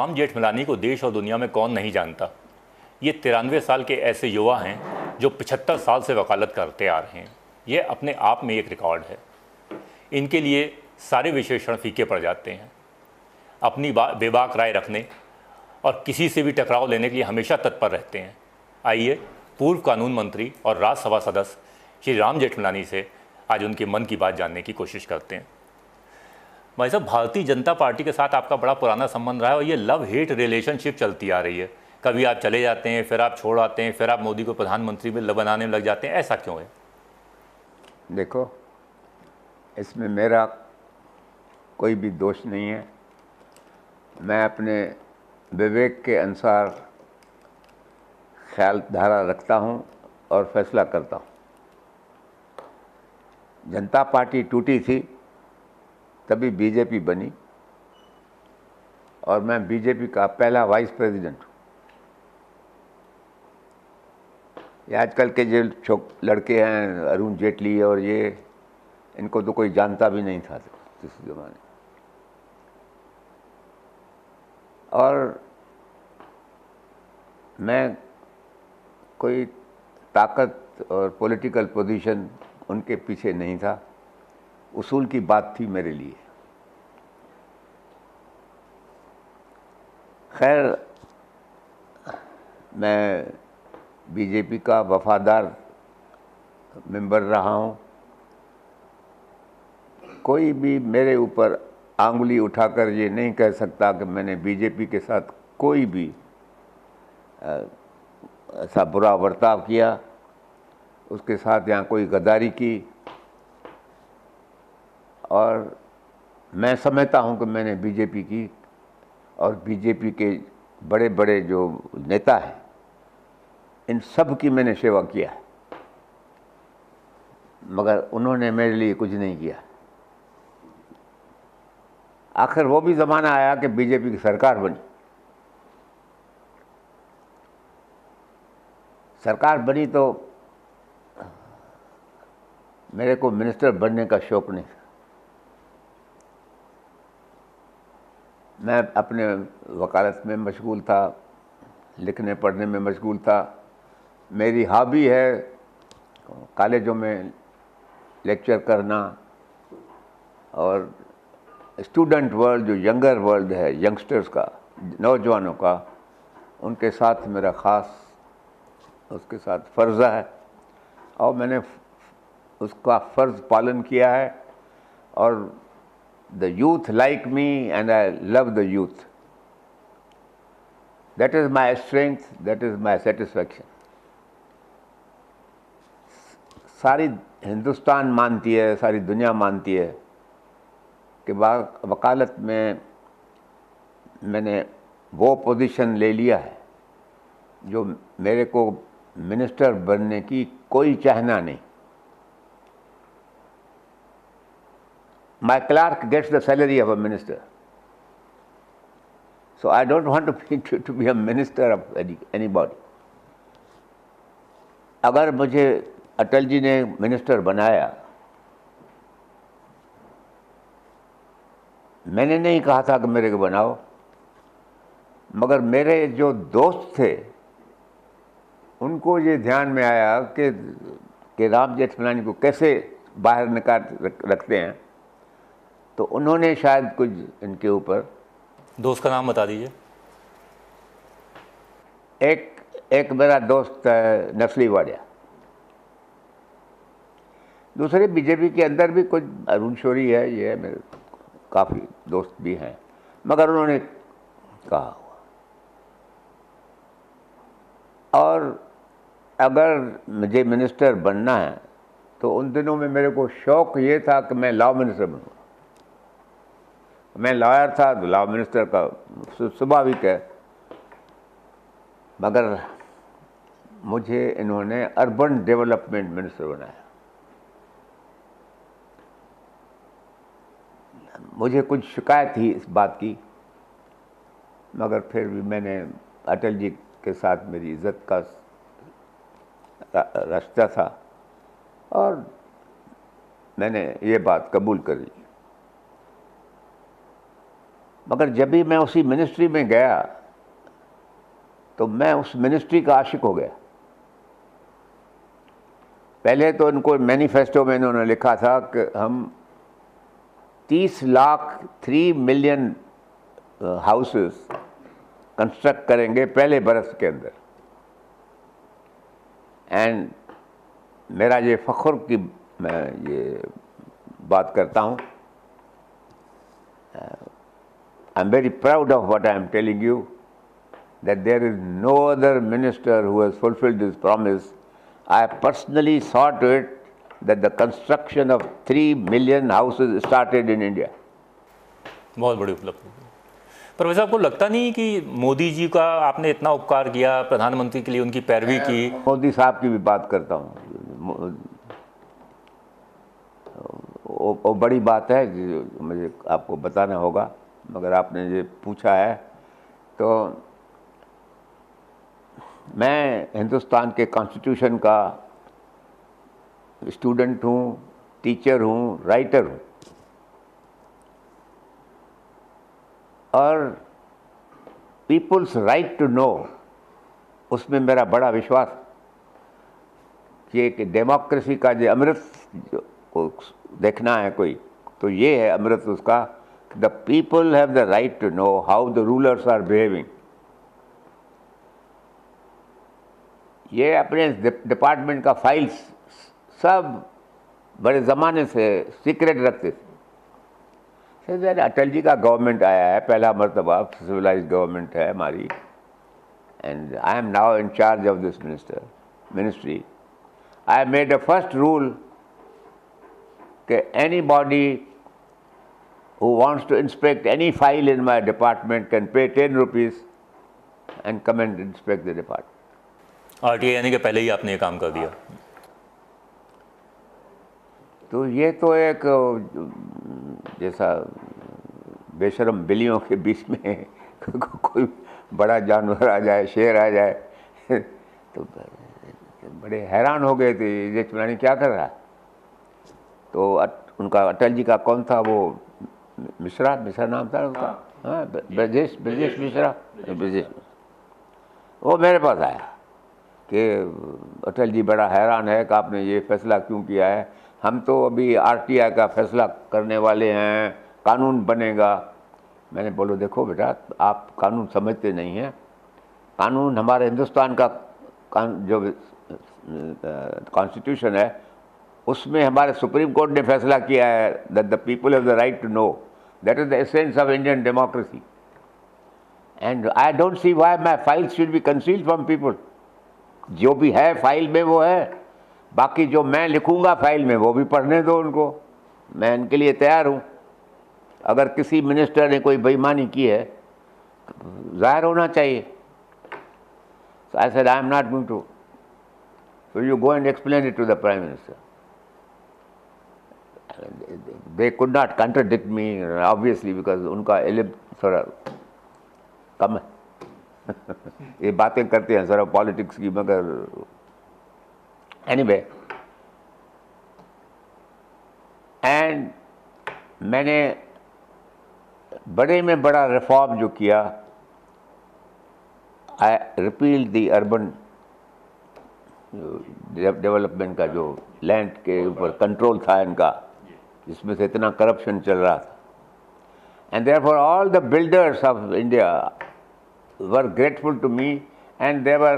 राम जेठमलानी को देश और दुनिया में कौन नहीं जानता। ये 93 साल के ऐसे युवा हैं जो 75 साल से वकालत करते आ रहे हैं। ये अपने आप में एक रिकॉर्ड है। इनके लिए सारे विशेषण फीके पड़ जाते हैं। अपनी बेबाक राय रखने और किसी से भी टकराव लेने के लिए हमेशा तत्पर रहते हैं। आइए पूर्व कानून मंत्री और राज्यसभा सदस्य श्री राम जेठमलानी से आज उनके मन की बात जानने की कोशिश करते हैं। भाई साहब, भारतीय जनता पार्टी के साथ आपका बड़ा पुराना संबंध रहा है और ये लव हेट रिलेशनशिप चलती आ रही है। कभी आप चले जाते हैं, फिर आप छोड़ आते हैं, फिर आप मोदी को प्रधानमंत्री में बनाने में लग जाते हैं। ऐसा क्यों है? देखो, इसमें मेरा कोई भी दोष नहीं है। मैं अपने विवेक के अनुसार ख्याल धारा रखता हूं और फैसला करता हूं। जनता पार्टी टूटी थी तभी बीजेपी बनी और मैं बीजेपी का पहला वाइस प्रेसिडेंट हूँ। ये आजकल के जो लड़के हैं, अरुण जेटली और ये, इनको तो कोई जानता भी नहीं था इस ज़माने। और मैं कोई ताकत और पॉलिटिकल पोजीशन उनके पीछे नहीं था। उसूल की बात थी मेरे लिए। खैर, मैं बीजेपी का वफादार मेंबर रहा हूँ। कोई भी मेरे ऊपर आंगुली उठाकर ये नहीं कह सकता कि मैंने बीजेपी के साथ कोई भी ऐसा बुरा बर्ताव किया, उसके साथ यहाँ कोई गद्दारी की। और मैं समझता हूँ कि मैंने बीजेपी की और बीजेपी के बड़े बड़े जो नेता हैं, इन सब की मैंने सेवा किया है, मगर उन्होंने मेरे लिए कुछ नहीं किया। आखिर वो भी ज़माना आया कि बीजेपी की सरकार बनी। सरकार बनी तो मेरे को मिनिस्टर बनने का शौक नहीं था। मैं अपने वकालत में मशगूल था, लिखने पढ़ने में मशगूल था। मेरी हॉबी है कॉलेजों में लेक्चर करना और स्टूडेंट वर्ल्ड, जो यंगर वर्ल्ड है, यंगस्टर्स का, नौजवानों का, उनके साथ मेरा ख़ास उसके साथ फ़र्ज़ा है और मैंने उसका फ़र्ज़ पालन किया है। और the youth like me and I love the youth. That is my strength, that is my satisfaction. सारी हिंदुस्तान मानती है, सारी दुनिया मानती है कि वकालत में मैंने वो पोजीशन ले लिया है जो मेरे को मिनिस्टर बनने की कोई चाहना नहीं। My clerk gets the salary of a minister, so I don't want to be a minister of anybody. अगर मुझे अटल जी ने मिनिस्टर बनाया, मैंने नहीं कहा था कि मेरे को बनाओ, मगर मेरे जो दोस्त थे उनको ये ध्यान में आया कि राम जेठमलानी को कैसे बाहर निकाल रखते हैं, तो उन्होंने शायद कुछ इनके ऊपर। दोस्त का नाम बता दीजिए। एक मेरा दोस्त है नस्ली वाडिया। दूसरे बीजेपी के अंदर भी कुछ अरुण शौरी है, ये है, मेरे काफ़ी दोस्त भी हैं, मगर उन्होंने कहा। और अगर मुझे मिनिस्टर बनना है तो उन दिनों में मेरे को शौक़ ये था कि मैं लॉ मिनिस्टर बनूँ। मैं लॉयर था तो लॉ मिनिस्टर का स्वाभाविक है, मगर मुझे इन्होंने अर्बन डेवलपमेंट मिनिस्टर बनाया। मुझे कुछ शिकायत थी इस बात की, मगर फिर भी मैंने, अटल जी के साथ मेरी इज़्ज़त का रास्ता था और मैंने ये बात कबूल कर ली। मगर जब भी मैं उसी मिनिस्ट्री में गया तो मैं उस मिनिस्ट्री का आशिक हो गया। पहले तो इनको मैनिफेस्टो में इन्होंने लिखा था कि हम 30 लाख 3 मिलियन हाउसेस कंस्ट्रक्ट करेंगे पहले बरस के अंदर। एंड मेरा ये फ़ख्र कि मैं ये बात करता हूँ, I am very proud of what I am telling you, that there is no other minister who has fulfilled this promise. I personally saw to it that the construction of 3 million houses started in India. बहुत बड़ी उपलब्धि। पर वैसे आपको लगता नहीं कि मोदी जी का आपने इतना उपकार किया, प्रधानमंत्री के लिए उनकी पैरवी की? मोदी साहब की भी बात करता हूँ, वो बड़ी बात है जो मुझे आपको बताना होगा, मगर आपने ये पूछा है तो मैं हिंदुस्तान के कॉन्स्टिट्यूशन का स्टूडेंट हूँ, टीचर हूँ, राइटर हूँ, और पीपल्स राइट टू नो उसमें मेरा बड़ा विश्वास कि डेमोक्रेसी का जो अमृत जो देखना है कोई, तो ये है अमृत उसका, the people have the right to know how the rulers are behaving. ये अपने डिपार्टमेंट का फाइल्स सब बड़े ज़माने से सीक्रेट रखते थे। अटल जी का गवर्नमेंट आया है, पहला मरतबा सिविलाइज्ड गवर्नमेंट है हमारी, and I am now in charge of this ministry. I made a first rule कि anybody who wants to inspect any file in my department can pay 10 rupees and come and inspect the department. RTI यानी कि पहले ही आपने ये काम कर दिया। तो ये तो एक जैसा बेशरम बिल्लियों के बीच में कोई बड़ा जानवर आ जाए, शेर आ जाए, तो बड़े हैरान हो गए थे ये चुनानी क्या कर रहा है। तो उनका अटल जी का कौन था वो मिश्रा नाम था उसका, हाँ, ब्रजेश मिश्रा, वो मेरे पास आया कि अटल जी बड़ा हैरान है कि आपने ये फैसला क्यों किया है, हम तो अभी RTI का फैसला करने वाले हैं, कानून बनेगा। मैंने बोलो देखो बेटा, आप कानून समझते नहीं हैं, कानून हमारे हिंदुस्तान का जो कॉन्स्टिट्यूशन है उसमें हमारे सुप्रीम कोर्ट ने फैसला किया है that the people have the right to know, that is the essence of Indian democracy, and I don't see why my files should be concealed from people. जो भी है फाइल में वो है, बाकी जो मैं लिखूंगा फाइल में वो भी पढ़ने दो उनको, मैं इनके लिए तैयार हूँ। अगर किसी मिनिस्टर ने कोई बेईमानी की है जाहिर होना चाहिए। So I said I am not going to, so you go and explain it to the Prime Minister. They could not contradict me obviously because उनका इल्म थोड़ा कम है ये बातें करते हैं सर पॉलिटिक्स की, मगर एनीवे एंड मैंने बड़े में बड़ा रिफॉर्म जो किया, आई रिपील द अर्बन डेवलपमेंट का जो लैंड के ऊपर कंट्रोल था इनका, जिसमें से इतना करप्शन चल रहा था, and therefore all the builders of India were grateful to me and they were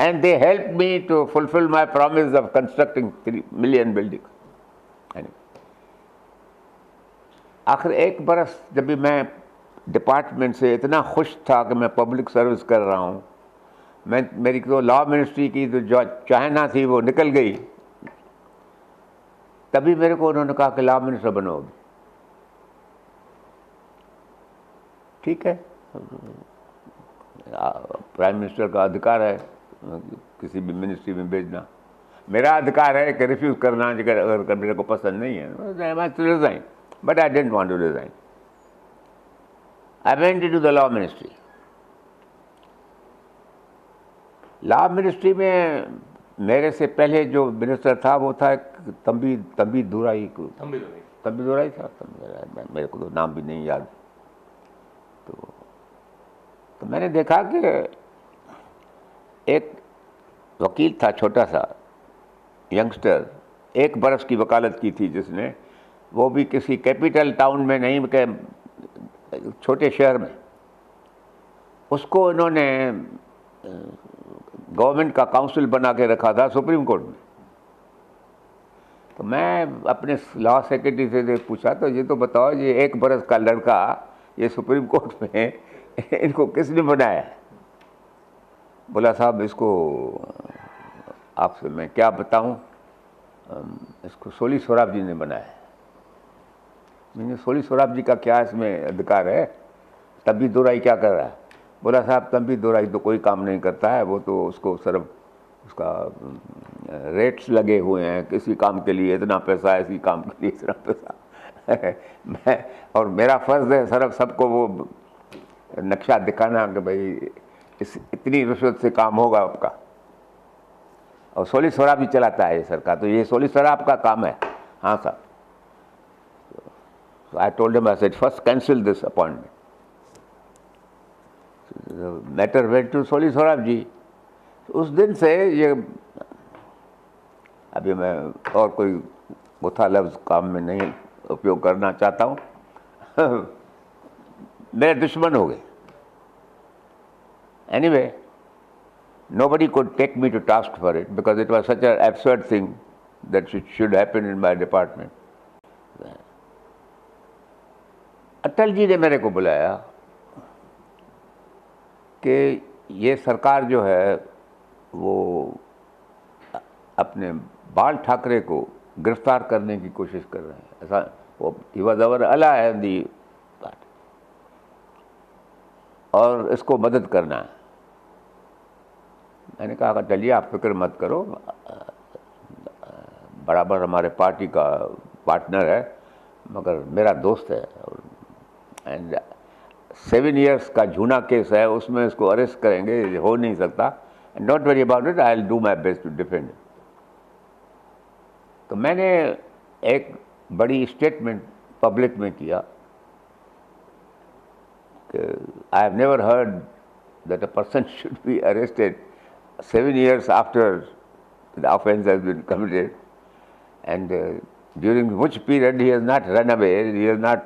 and they helped me to fulfill my promise of constructing 3 million buildings. आखिर एक बरस जब भी मैं डिपार्टमेंट से इतना खुश था कि मैं पब्लिक सर्विस कर रहा हूँ, मेरी तो लॉ मिनिस्ट्री की जो चाहना थी वो निकल गई, तभी मेरे को उन्होंने कहा कि लॉ मिनिस्टर बनो। ठीक है, प्राइम मिनिस्टर का अधिकार है किसी भी मिनिस्ट्री में भेजना, मेरा अधिकार है कि रिफ्यूज़ करना अगर मेरे को पसंद नहीं है। मैं resign, but I didn't want to resign. I went into the law ministry. Law ministry में मेरे से पहले जो मिनिस्टर था वो था तंबी दुराई था, मेरे को तो नाम भी नहीं याद। तो मैंने देखा कि एक वकील था, छोटा सा यंगस्टर, 1 बरस की वकालत की थी जिसने, वो भी किसी कैपिटल टाउन में नहीं, के छोटे शहर में। उसको इन्होंने गवर्नमेंट का काउंसिल बना के रखा था सुप्रीम कोर्ट में। तो मैं अपने लॉ सेक्रेटरी से पूछा, तो ये तो बताओ, ये 1 बरस का लड़का ये सुप्रीम कोर्ट में इनको किसने बनाया है? बोला साहब इसको आपसे मैं क्या बताऊं, इसको सोली सोराब जी ने बनाया है। मैंने सोली सोराब जी का क्या इसमें अधिकार है, तंबी दोराई क्या कर रहा है? बोला साहब तंबी दोराई तो कोई काम नहीं करता है, वो तो उसको सिर्फ उसका रेट्स लगे हुए हैं, किसी काम के लिए इतना पैसा, इसी काम के लिए इतना पैसा मैं और मेरा फ़र्ज़ है सिर्फ सबको वो नक्शा दिखाना कि भाई इतनी रिश्वत से काम होगा आपका। और सोली सोराब भी चलाता है ये सरकार, तो ये सोली सोराब का काम है। हाँ साहब। So I told him, I said, first cancel this appointment. So the matter went to सोली सोराब जी। उस दिन से ये, अभी मैं और कोई बुथा लफ्ज़ काम में नहीं उपयोग करना चाहता हूँ मेरे दुश्मन हो गए। Anyway, nobody could take me to task for it because it was such an absurd thing that should happen in my department. Atal ji ने मेरे को बुलाया कि ये सरकार जो है वो अपने बाल ठाकरे को गिरफ्तार करने की कोशिश कर रहे हैं। ऐसा वो ही वॉज अवर अला इन दी पार्टी, और इसको मदद करना है। मैंने कहा चलिए आप फिक्र मत करो, बराबर हमारे पार्टी का पार्टनर है, मगर मेरा दोस्त है, एंड 7 years का झूना केस है, उसमें इसको अरेस्ट करेंगे, हो नहीं सकता। And don't worry about it, I will do my best to defend. तो मैंने एक बड़ी स्टेटमेंट पब्लिक में किया कि I have never heard that a person should be arrested 7 years after the offense has been committed, and during which period he has not run away, he has not.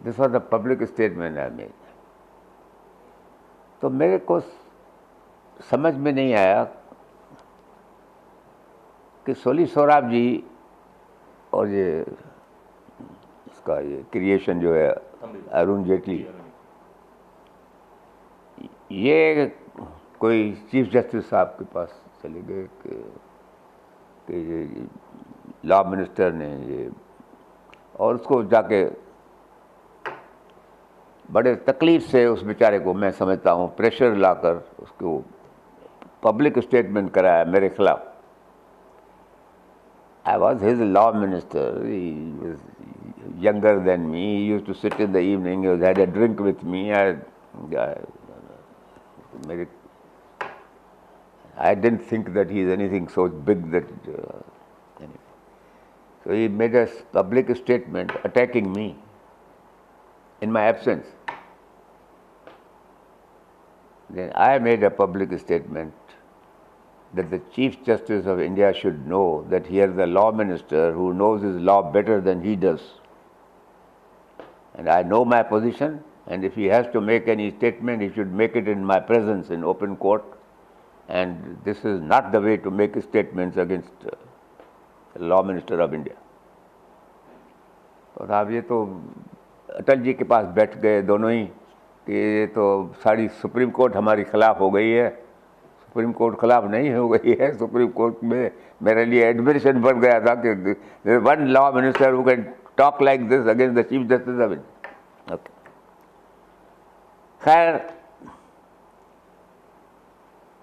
This was the public statement I made. तो मेरे को समझ में नहीं आया कि सोली सोराब जी और ये इसका ये क्रिएशन जो है अरुण जेटली, ये कोई चीफ जस्टिस साहब के पास चले गए कि ये लॉ मिनिस्टर ने ये, और उसको जाके बड़े तकलीफ से उस बेचारे को, मैं समझता हूँ, प्रेशर लाकर उसको पब्लिक स्टेटमेंट कराया मेरे खिलाफ। I was his law minister. He was younger than me. He used to sit in the evening. He had a drink with me. I didn't think that he is anything so big that. Anyway. So he made a public statement attacking me in my absence. Then I made a public statement that the Chief Justice of India should know that he is the law minister who knows his law better than he does. And I know my position, and if he has to make any statement, he should make it in my presence in open court. And this is not the way to make statements against the law minister of India. तो साहब ये तो अटल जी के पास बैठ गए दोनों ही कि ये तो सारी सुप्रीम कोर्ट हमारी खिलाफ हो गई है। सुप्रीम कोर्ट खिलाफ नहीं हो गई है, सुप्रीम कोर्ट में मेरे लिए एडमिशन बन गया था कि one law minister who can talk like this against the chief justice of India. खैर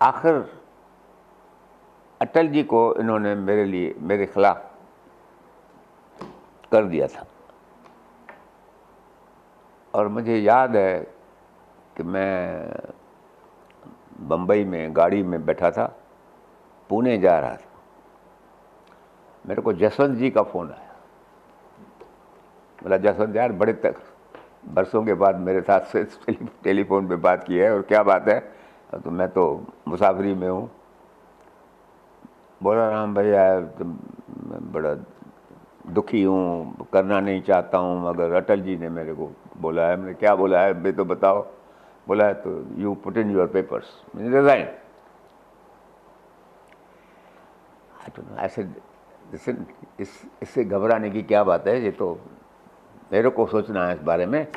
आखिर अटल जी को इन्होंने मेरे खिलाफ कर दिया था। और मुझे याद है कि मैं बम्बई में गाड़ी में बैठा था, पुणे जा रहा था। मेरे को जसवंत जी का फ़ोन आया बोला जसवंत यार बड़े तक बरसों के बाद मेरे साथ से टेलीफोन पे बात की है, और क्या बात है? तो मैं तो मुसाफरी में हूँ। बोला राम भैया मैं बड़ा दुखी हूँ, करना नहीं चाहता हूँ, मगर अटल जी ने मेरे को बोला है। मैंने क्या बोला है भाई तो बताओ। बोला है तो you put in your papers, मैंने रिजाइन। ऐसे इससे घबराने की क्या बात है, ये तो मेरे को सोचना है इस बारे में।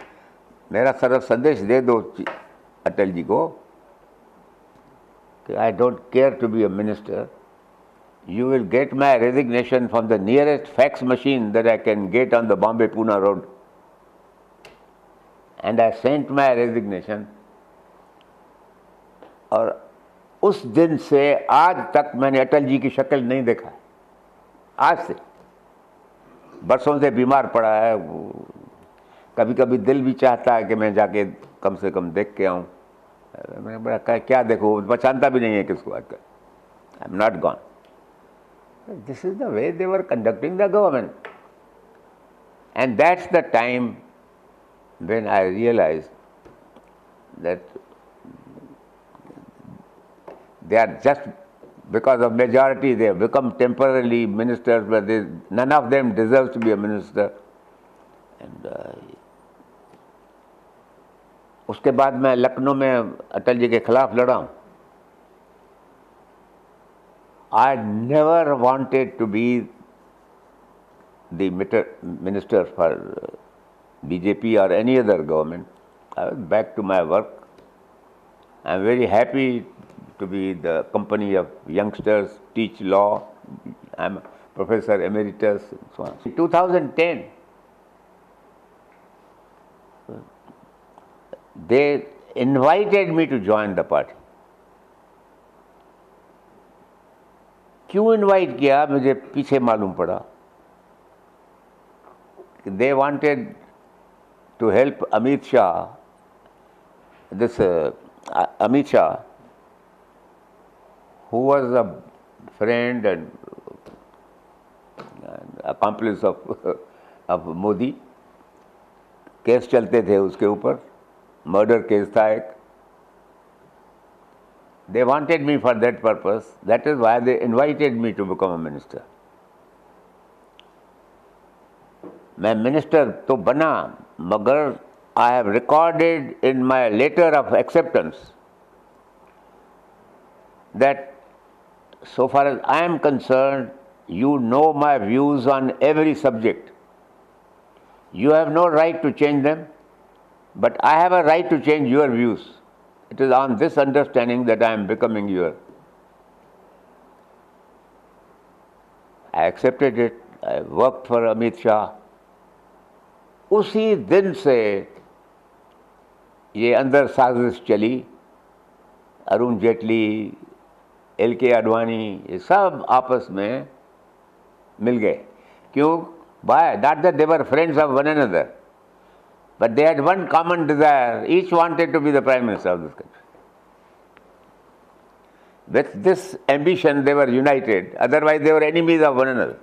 मेरा सरफ संदेश दे दो अटल जी को कि I don't care to be a minister, you will get my resignation from the nearest fax machine that I can get on the Bombay-Pune road. And I sent my resignation. और उस दिन से आज तक मैंने अटल जी की शक्ल नहीं देखा। आज से बरसों से बीमार पड़ा है, कभी कभी दिल भी चाहता है कि मैं जाके कम से कम देख के आऊँ। मैंने बड़ा क्या देखो, पहचानता भी नहीं है किसको आजकल। I am not gone. This is the way they were conducting the government. And that's the time when I realized that they are just, because of majority, they have become temporarily ministers, but none of them deserves to be a minister. And उसके बाद मैं लखनऊ में अटल जी के खिलाफ लड़ा हूँ। I never wanted to be the minister for BJP or any other government. I was back to my work. I am very happy to be the company of youngsters, teach law. I am professor emeritus and so on. In 2010, they invited me to join the party. क्यों invite किया मुझे पीछे मालूम पड़ा। They wanted to help Amit Shah, this Amit Shah who was a friend and accomplice of Modi. Case चलते थे उसके ऊपर, मर्डर केस था एक। They wanted me for that purpose. That is why they invited me to become a minister. मैं minister तो बना, मगर I have recorded in my letter of acceptance that so far as I am concerned, you know my views on every subject. You have no right to change them, but I have a right to change your views. It is on this understanding that I am becoming your. I accepted it. I worked for Amit Shah. उसी दिन से ये अंदर साजिश चली। Arun Jaitley, LK Advani, ये सब आपस में मिल गए। क्यों? Why? Not that they were friends of one another, but they had one common desire. Each wanted to be the Prime Minister of this country. With this ambition, they were united. Otherwise, they were enemies of one another.